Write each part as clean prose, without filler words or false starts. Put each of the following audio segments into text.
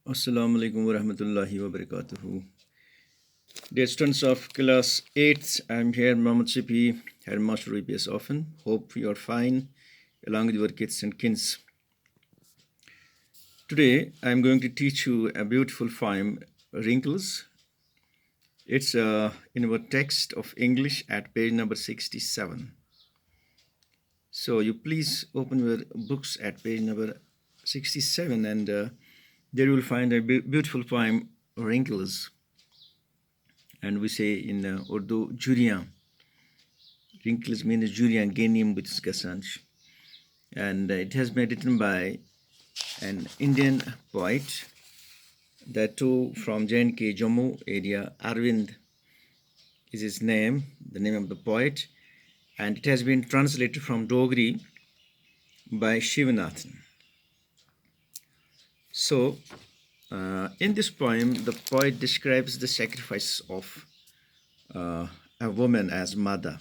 Assalamu alaikum wa rahmatullahi wa barakatuhu. Dear students of class 8th, I'm here, Mohammed Sipi, headmaster EPS often. Hope you are fine along with your kids and kins. Today, I'm going to teach you a beautiful poem, Wrinkles. It's in our text of English at page number 67. So you please open your books at page number 67 and there you will find a beautiful poem, Wrinkles. And we say in Urdu, Juriyan. Wrinkles means Juriyan, Genium with Gasanj. And it has been written by an Indian poet, that too from J&K, Jammu area. Arvind is his name, the name of the poet. And it has been translated from Dogri by Shivanathan. So, in this poem, the poet describes the sacrifice of a woman as mother.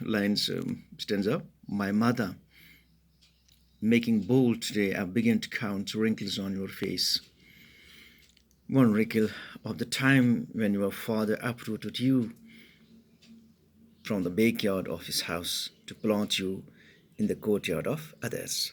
lines stanza. My mother, making bold today, I begin to count wrinkles on your face. One wrinkle of the time when your father uprooted you from the backyard of his house to plant you in the courtyard of others.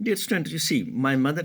Dear student, you see, my mother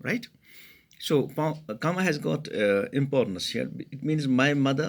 right? So comma has got importance here. It means my mother,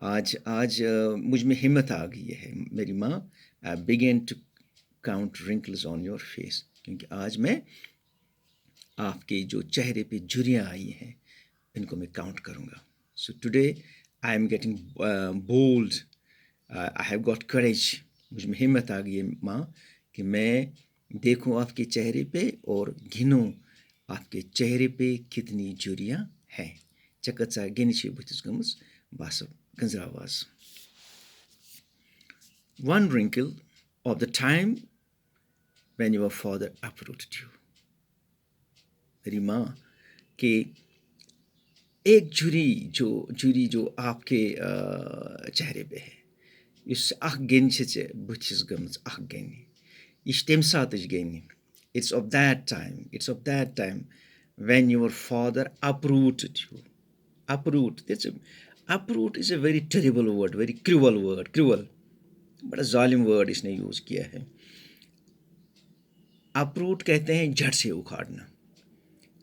آج مجھ میں ہمت آ گئی ہے میری ماں. Begin to count wrinkles on your face, کیونکہ آج میں آپ کے جو چہرے پہ جھریاں آئی ہیں ان کو میں کاؤنٹ کروں گا. So today I am getting bold, I have got courage. مجھ میں ہمت آ گئی ہے ماں کہ میں دیکھوں آپ کے چہرے پہ اور گھنوں آپ کے چہرے پہ کتنی جھریاں ہیں. چکت سا گنہِ چھِ بٕتھِس گٔمٕژ باسو گنٛزر آواز. One wrinkle of the time when your father uprooted you. میری ماں کہ ایک جھری جو آپ کے چہرے پہ ہے، یُس اکھ گٔنۍ چھِ ژےٚ بٕتھِس گٔمٕژ اکھ گٔنۍ، یہِ چھِ تمہِ ساتٕچ گٔنۍ. It's of that time when your father uprooted you. Uproot is a very terrible word, very cruel word. بڑا ظالم ورڈ اس نے یوز کیا ہے. اپروٹ کہتے ہیں جڑ سے اکھاڑنا.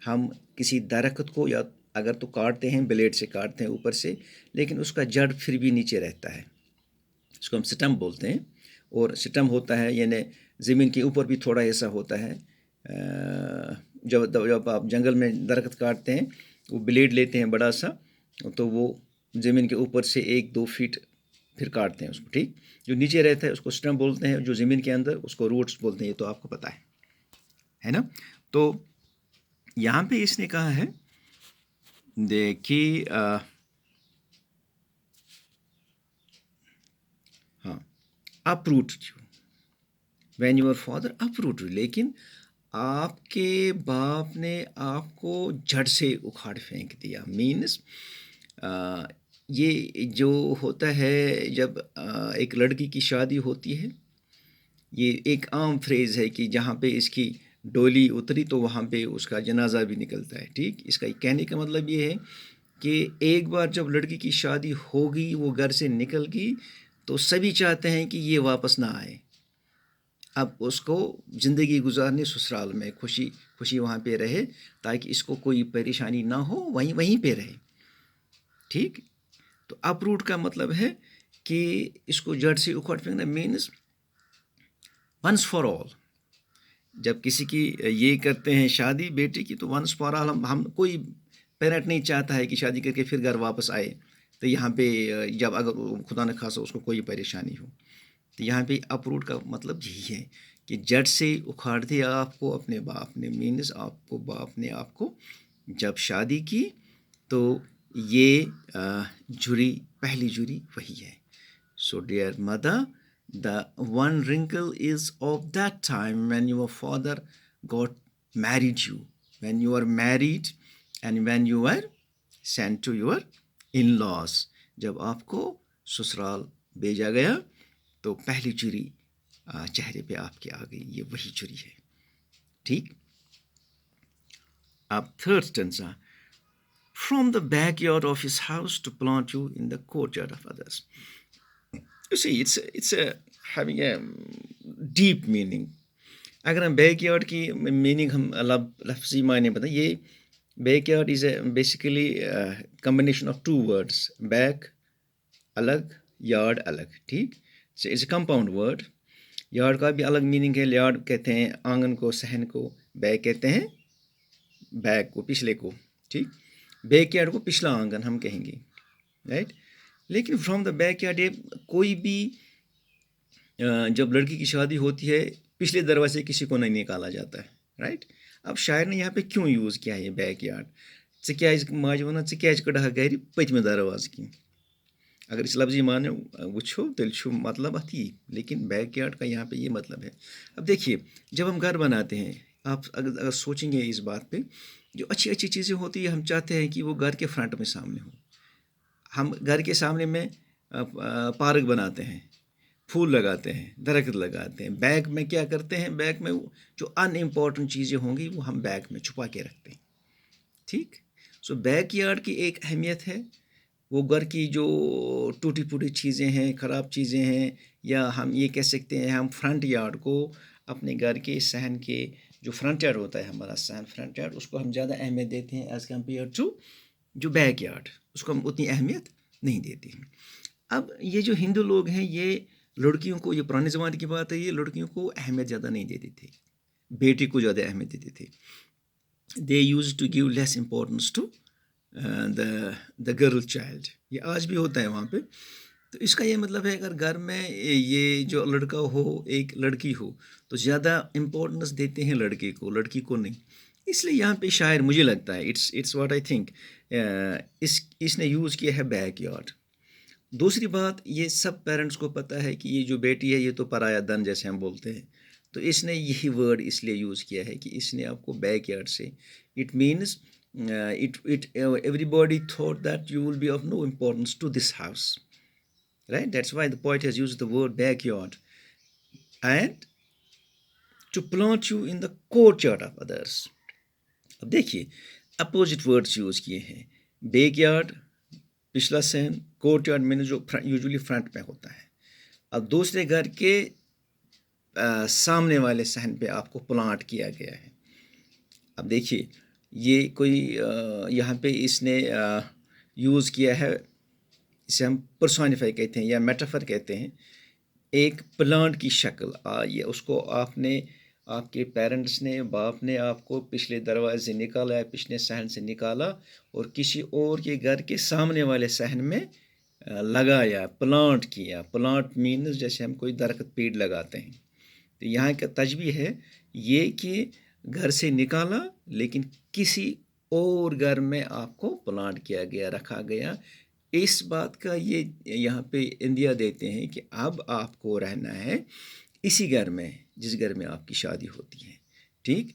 ہم کسی درخت کو یا اگر تو کاٹتے ہیں بلیڈ سے کاٹتے ہیں اوپر سے، لیکن اس کا جڑ پھر بھی نیچے رہتا ہے، اس کو ہم سٹم بولتے ہیں. اور سٹم ہوتا ہے یعنی زمین کے اوپر بھی تھوڑا ایسا ہوتا ہے. جب آپ جنگل میں درخت کاٹتے ہیں وہ بلیڈ لیتے ہیں بڑا سا، تو وہ زمین کے اوپر سے 1-2 فیٹ پھر کاٹتے ہیں اس کو. ٹھیک، جو نیچے رہتا ہے اس کو سٹم بولتے ہیں، جو زمین کے اندر اس کو روٹس بولتے ہیں. یہ تو آپ کو پتہ ہے نا. تو یہاں پہ اس نے کہا ہے دیکھیے ہاں uproot when your father uproot, لیکن آپ کے باپ نے آپ کو جڑ سے اکھاڑ پھینک دیا. مینس یہ جو ہوتا ہے جب ایک لڑکی کی شادی ہوتی ہے، یہ ایک عام فریز ہے کہ جہاں پہ اس کی ڈولی اتری تو وہاں پہ اس کا جنازہ بھی نکلتا ہے. ٹھیک، اس کا کہنے کا مطلب یہ ہے کہ ایک بار جب لڑکی کی شادی ہوگی، وہ گھر سے نکل گئی، تو سبھی چاہتے ہیں کہ یہ واپس نہ آئے. اب اس کو زندگی گزارنے سسرال میں خوشی وہاں پہ رہے، تاکہ اس کو کوئی پریشانی نہ ہو، وہیں پہ رہے. ٹھیک، تو اپروٹ کا مطلب ہے کہ اس کو جڑ سے اکھاڑ پھینکنا. Means once for all. جب کسی کی یہ کرتے ہیں شادی بیٹی کی، تو ونس فار آل ہم کوئی پیرنٹ نہیں چاہتا ہے کہ شادی کر کے پھر گھر واپس آئے، تو یہاں پہ جب اگر خدا نخواستہ اس کو کوئی پریشانی ہو. تو یہاں پہ اپروٹ کا مطلب یہی ہے کہ جڑ سے اکھاڑ دیا آپ کو اپنے باپ نے. مینس آپ کو باپ نے آپ کو جب شادی کی تو یہ جھری، پہلی جھری وہی ہے. So dear mother, the one wrinkle is of that time when your father got married you, when you were married and when you were sent to your in-laws. جب آپ کو سسرال بھیجا گیا تو پہلی چری چہرے پہ آپ کے آ گئی، یہ وہی چری ہے. ٹھیک، اب third stanza. From the backyard of his house to plant you in the courtyard of others. You see, it's having a deep meaning. اگر ہم بیک یارڈ کی میننگ ہم لفظی معنی بتائیں، یہ back yard is a basically combination of 2 words. Back الگ، yard الگ. ٹھیک، it's a compound word. Yard کا بھی الگ میننگ ہے. یارڈ کہتے ہیں آنگن کو، صحن کو. بیک کہتے ہیں بیک کو، پچھلے کو. ٹھیک، بیک یارڈ کو پچھلا آنگن ہم کہیں گے، رائٹ. لیکن فرام دا بیک یارڈ، کوئی بھی جب لڑکی کی شادی ہوتی ہے پچھلے دروازے کسی کو نہیں نکالا جاتا ہے، رائٹ. اب شاعر نے یہاں پہ کیوں یوز کیا ہے یہ بیک یارڈ؟ ژٕ کیٛازِ ماجہِ وَنان ژٕ کیٛازِ کٔڑہَکھ گَرِ پٔتمہِ دروازٕ کِنۍ؟ اگر اس لفظی معنی وٕچھو تیٚلہِ چھُ مطلب اَتھ یی، لیکن بیک یارڈ کا یہاں پہ یہ مطلب ہے. اب دیکھیے، جب ہم گھر بناتے ہیں، آپ اگر سوچیں گے اس بات پہ، جو اچھی چیزیں ہوتی ہیں ہم چاہتے ہیں کہ وہ گھر کے فرنٹ میں سامنے ہو. ہم گھر کے سامنے میں پارک بناتے ہیں، پھول لگاتے ہیں، درخت لگاتے ہیں. بیک میں کیا کرتے ہیں؟ بیک میں جو ان امپورٹنٹ چیزیں ہوں گی وہ ہم بیک میں چھپا کے رکھتے ہیں. ٹھیک، سو بیک یارڈ کی ایک اہمیت ہے، وہ گھر کی جو ٹوٹی پھوٹی چیزیں ہیں، خراب چیزیں ہیں، یا ہم یہ کہہ سکتے ہیں ہم فرنٹ یارڈ کو اپنے گھر کے صحن کے جو فرنٹ یارڈ ہوتا ہے ہمارا صحن، فرنٹ یارڈ، اس کو ہم زیادہ اہمیت دیتے ہیں ایز کمپیئر ٹو جو بیک یارڈ. اس کو ہم اتنی اہمیت نہیں دیتے ہیں. اب یہ جو ہندو لوگ ہیں یہ لڑکیوں کو، یہ پرانے زمانے کی بات ہے، یہ لڑکیوں کو اہمیت زیادہ نہیں دیتے تھے، بیٹی کو زیادہ اہمیت دیتے تھے. They used to give less importance to the girl child. یہ آج بھی ہوتا ہے وہاں پہ. تو اس کا یہ مطلب ہے اگر گھر میں یہ جو لڑکا ہو ایک لڑکی ہو تو زیادہ امپورٹنس دیتے ہیں لڑکے کو، لڑکی کو نہیں. اس لیے یہاں پہ شاعر مجھے لگتا ہے اٹس واٹ آئی تھنک اس نے یوز کیا ہے بیک یارڈ. دوسری بات، یہ سب پیرنٹس کو پتہ ہے کہ یہ جو بیٹی ہے یہ تو پرایا دن جیسے ہم بولتے ہیں، تو اس نے یہی ورڈ اس لیے یوز کیا ہے کہ اس نے آپ کو بیک یارڈ سے، it means everybody thought that you will be of no importance to this house. Right? That's why the poet has used the word backyard. And to plant you in the courtyard of others. اب دیکھیے opposite words use کیے ہیں. Back yard پچھلا صحن، court yard میں جو usually front میں ہوتا ہے. اب دوسرے گھر کے سامنے والے صحن پہ آپ کو پلانٹ کیا گیا ہے. اب دیکھیے یہ کوئی یہاں پہ اس نے یوز کیا ہے، اسے ہم پرسونیفائی کہتے ہیں یا میٹافر کہتے ہیں، ایک پلانٹ کی شکل. یہ اس کو آپ نے، آپ کے پیرنٹس نے، باپ نے آپ کو پچھلے دروازے سے نکالا ہے، پچھلے صحن سے نکالا اور کسی اور کے گھر کے سامنے والے صحن میں لگایا، پلانٹ کیا. پلانٹ مینز جیسے ہم کوئی درخت پیڑ لگاتے ہیں. تو یہاں کا تشبیہ ہے یہ کہ گھر سے نکالا لیکن کسی اور گھر میں آپ کو پلانٹ کیا گیا، رکھا گیا. اس بات کا یہ یہاں پہ انڈیا دیتے ہیں کہ اب آپ کو رہنا ہے اسی گھر میں جس گھر میں آپ کی شادی ہوتی ہے، ٹھیک.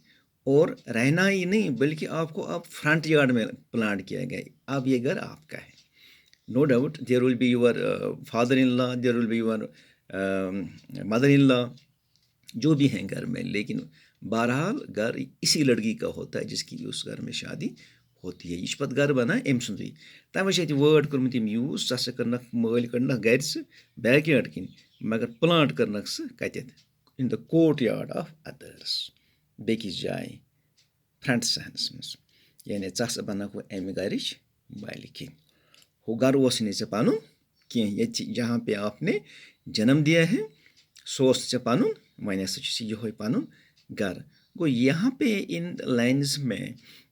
اور رہنا ہی نہیں بلکہ آپ کو اب فرنٹ یارڈ میں پلانٹ کیا گیا. اب یہ گھر آپ کا ہے. No doubt there will be your father in law, there will be your mother in law, جو بھی ہیں گھر میں، لیکن بہرحال گھر اسی لڑکی کا ہوتا ہے جس کی اس گھر میں شادی ہوتی ہے. یہ پتہ گھر بنان أمۍ سُنٛدٕے. تَوَے چھِ اَتہِ وٲرڈ کوٚرمُت یِم یوٗز، ژٕ ہسا کٔرنَکھ مٲلۍ کٔڑنَکھ گھرِ ژٕ بیک یارڈ کِنۍ، مگر پٕلانٹ کٔرنَکھ ژٕ کَتٮ۪تھ؟ In the courtyard of اَدٲرٕس، بیٚکِس جایہِ فرٛنٛٹ صحنَس منٛز. یعنی ژٕ ہسا بناوکھ وۄنۍ اَمہِ گھرِچ مالکِن. ہُہ گھر اوسُے نہٕ ژےٚ پَنُن کینٛہہ. ییٚتہِ جہاں پہ آپ نے جنم دیا ہے سُہ اوس نہٕ ژےٚ پَنُن، وۄنۍ ہسا چھُ یِہوٚے پَنُن گھر. گو یہاں پہ ان لائنز میں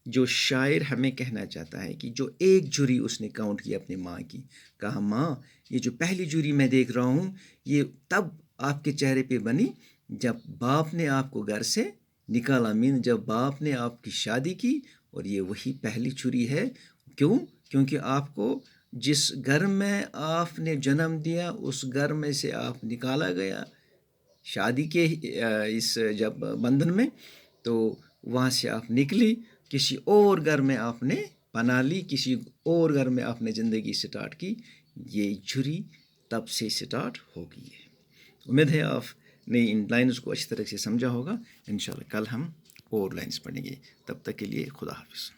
جو شاعر ہمیں کہنا چاہتا ہے کہ جو ایک جوری اس نے کاؤنٹ کی اپنی ماں کی، کہا ماں یہ جو پہلی جوری میں دیکھ رہا ہوں یہ تب آپ کے چہرے پہ بنی جب باپ نے آپ کو گھر سے نکالا، مین جب باپ نے آپ کی شادی کی، اور یہ وہی پہلی جوری ہے. کیوں؟ کیونکہ آپ کو جس گھر میں آپ نے جنم دیا اس گھر میں سے آپ نکالا گیا شادی کے اس جب بندھن میں، تو وہاں سے آپ نکلی، کسی اور گھر میں آپ نے پناہ لی، کسی اور گھر میں آپ نے زندگی سٹارٹ کی. یہ جھری تب سے سٹارٹ ہو گئی ہے. امید ہے آپ نے ان لائنز کو اچھی طرح سے سمجھا ہوگا. انشاءاللہ کل ہم اور لائنز پڑھیں گے. تب تک کے لیے خدا حافظ.